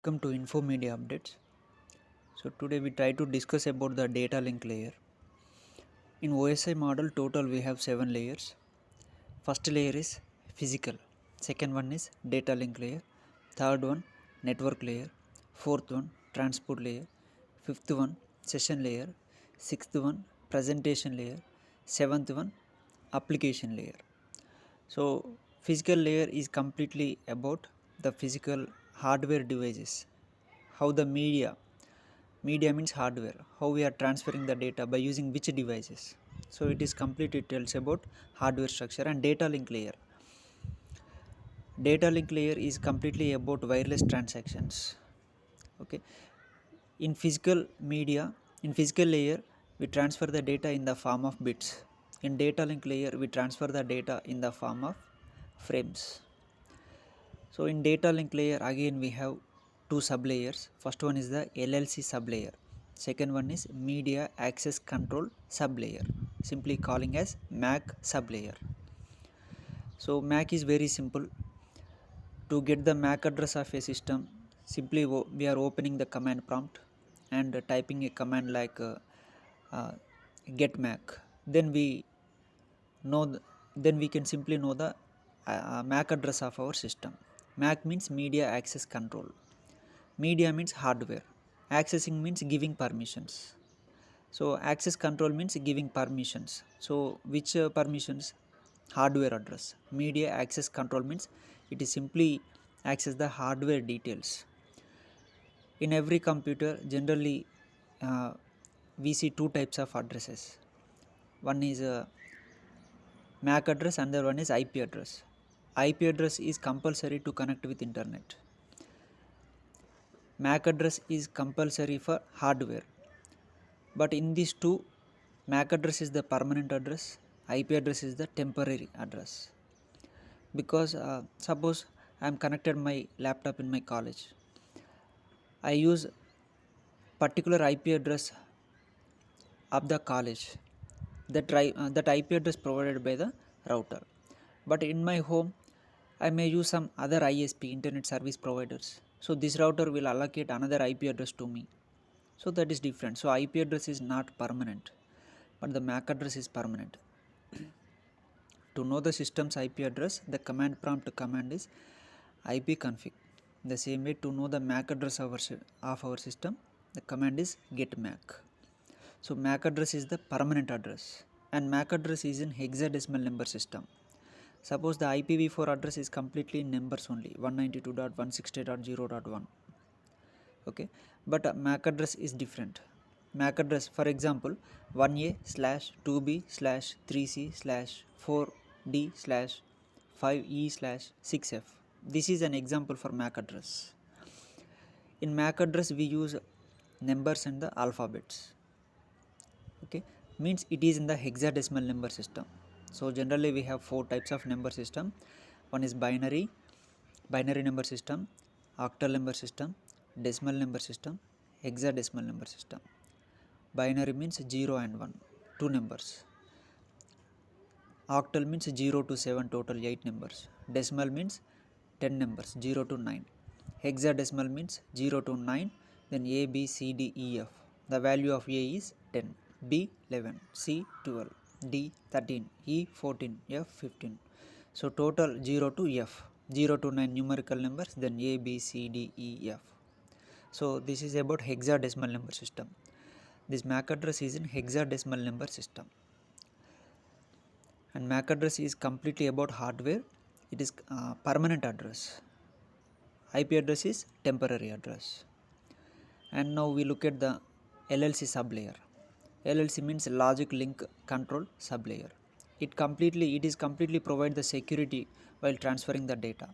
Welcome to Info Media Updates. So today we try to discuss about the data link layer. In OSI model total we have 7 layers. First layer is physical. Second one is data link layer. Third one network layer. Fourth one transport layer. Fifth one session layer. Sixth one presentation layer. Seventh one application layer. So physical layer is completely about the physical hardware devices, how the media means hardware, how we are transferring the data by using which devices. So it is completely tells about hardware structure. And data link layer is completely about wireless transactions. Okay, in physical layer we transfer the data in the form of bits. In data link layer we transfer the data in the form of frames. So in data link layer again we have two sublayers. First one is the LLC sublayer. Second one is media access control sublayer, simply calling as MAC sublayer. So MAC is very simple. To get the MAC address of a system, simply we are opening the command prompt and typing a command like uh, get MAC. Then we know then we can simply know the MAC address of our system. MAC means media access control. Media means hardware. Accessing means giving permissions. So access control means giving permissions. So which permissions? Hardware address. Media access control means it is simply access the hardware details. In every computer generally we see two types of addresses. One is MAC address, another one is IP address. IP address is compulsory to connect with internet. MAC address is compulsory for hardware. But in these two, MAC address is the permanent address, IP address is the temporary address. Because suppose I am connected my laptop in my college, I use particular IP address of the college, that IP address provided by the router. But in my home, I may use some other ISP, internet service providers. So this router will allocate another IP address to me. So that is different. So IP address is not permanent, but the MAC address is permanent. To know the system's IP address, the command prompt command is ipconfig. The same way to know the MAC address of our system, the command is getMAC. So MAC address is the permanent address, and MAC address is in hexadecimal number system. Suppose the IPv4 address is completely in numbers only, 192.168.0.1. Okay, but MAC address is different. MAC address, for example, 1A/2B/3C/4D/5E/6F. This is an example for MAC address. In MAC address we use numbers and the alphabets. Okay, means it is in the hexadecimal number system. So generally we have four types of number system. One is binary number system, octal number system, decimal number system, hexadecimal number system. Binary means 0 and 1, two numbers. Octal means 0 to 7, total 8 numbers. Decimal means 10 numbers, 0 to 9. Hexadecimal means 0 to 9, then A, B, C, D, E, F. The value of A is 10, B 11, C 12, D 13, E 14, F 15. So total 0 to F, 0 to 9 numerical numbers, then A, B, C, D, E, F. So this is about hexadecimal number system. This MAC address is in hexadecimal number system. And MAC address is completely about hardware. It is permanent address. IP address is temporary address. And now we look at the LLC sublayer. LLC means logic link control sublayer. It is completely provide the security while transferring the data.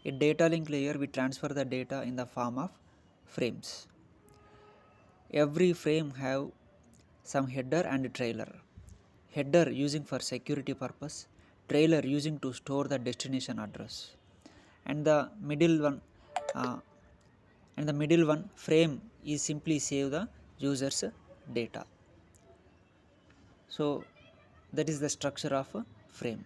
In data link layer we transfer the data in the form of frames. Every frame have some header and trailer. Header using for security purpose, trailer using to store the destination address, and the middle one frame is simply save the user's data. So that is the structure of a frame.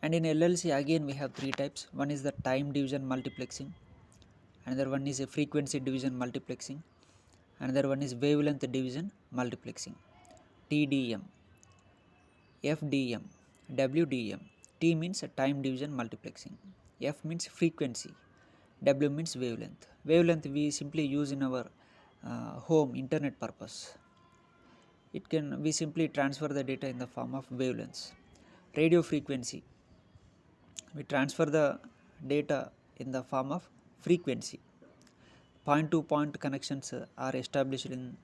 And in LLC again we have three types. One is the time division multiplexing, another one is a frequency division multiplexing, another one is wavelength division multiplexing, TDM, FDM, WDM. T means time division multiplexing, F means frequency, W means wavelength. Wavelength we simply use in our home internet purpose. We simply transfer the data in the form of wavelengths. Radio frequency, we transfer the data in the form of frequency. Point to point connections are established in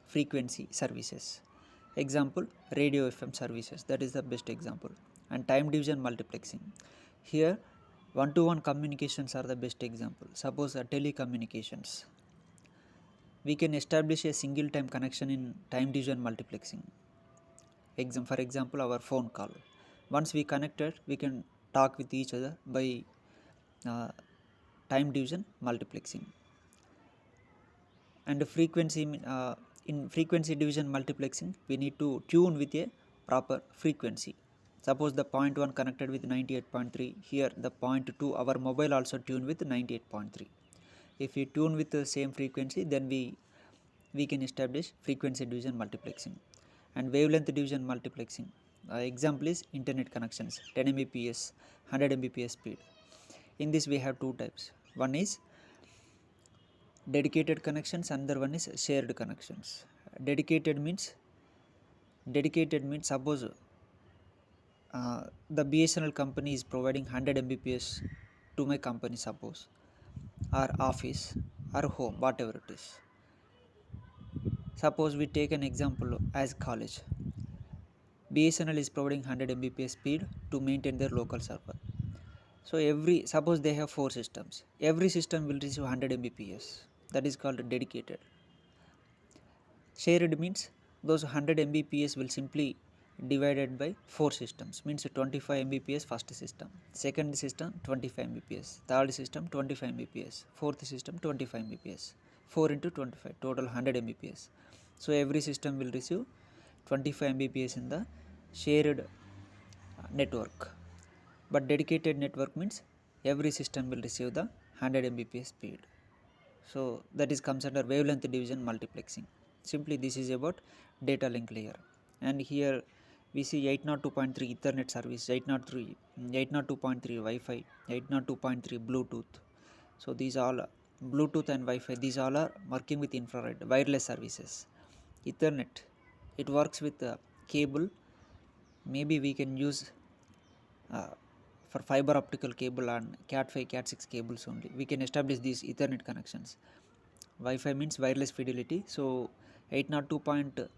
frequency services. Example, radio FM services, that is the best example. And time division multiplexing, here one to one communications are the best example. Suppose telecommunications, we can establish a single time connection in time division multiplexing. For example, our phone call, once we connected, we can talk with each other by uh, time division multiplexing. And in frequency division multiplexing, we need to tune with a proper frequency. Suppose the point 1 connected with 98.3, here the point 2, our mobile also tune with 98.3. If we tune with the same frequency, then we can establish frequency division multiplexing. And wavelength division multiplexing, example is internet connections, 10 Mbps, 100 Mbps speed. In this we have two types. One is dedicated connections, another one is shared connections. Dedicated means suppose the BSNL company is providing 100 Mbps to my company, suppose, or office or home, whatever it is. Suppose we take an example as college. BSNL is providing 100 Mbps speed to maintain their local server. So suppose they have 4 systems, every system will receive 100 Mbps. That is called dedicated. Shared means those 100 Mbps will simply divided by 4 systems, means 25 Mbps first system, second system 25 Mbps, third system 25 Mbps, fourth system 25 Mbps, 4 into 25, total 100 Mbps. So every system will receive 25 Mbps in the shared network. But dedicated network means every system will receive the 100 Mbps speed. So that is comes under wavelength division multiplexing. Simply this is about data link layer. And here we see 802.3 Ethernet service, 802.3 Wi-Fi, 802.3 Bluetooth. So these all Bluetooth and Wi-Fi, these all are working with infrared wireless services. Ethernet, it works with cable. Maybe we can use for fiber optical cable and Cat5, Cat6 cables only. We can establish these Ethernet connections. Wi-Fi means wireless fidelity. So 802.3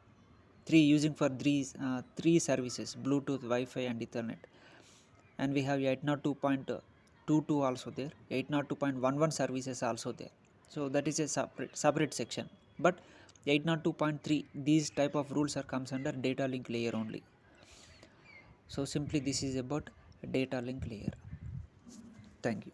using for three services, Bluetooth, Wi-Fi and Ethernet. And we have 802.22 also there, 802.11 services also there. So that is a separate section. But 802.3, these type of rules are comes under data link layer only. So simply this is about data link layer. Thank you.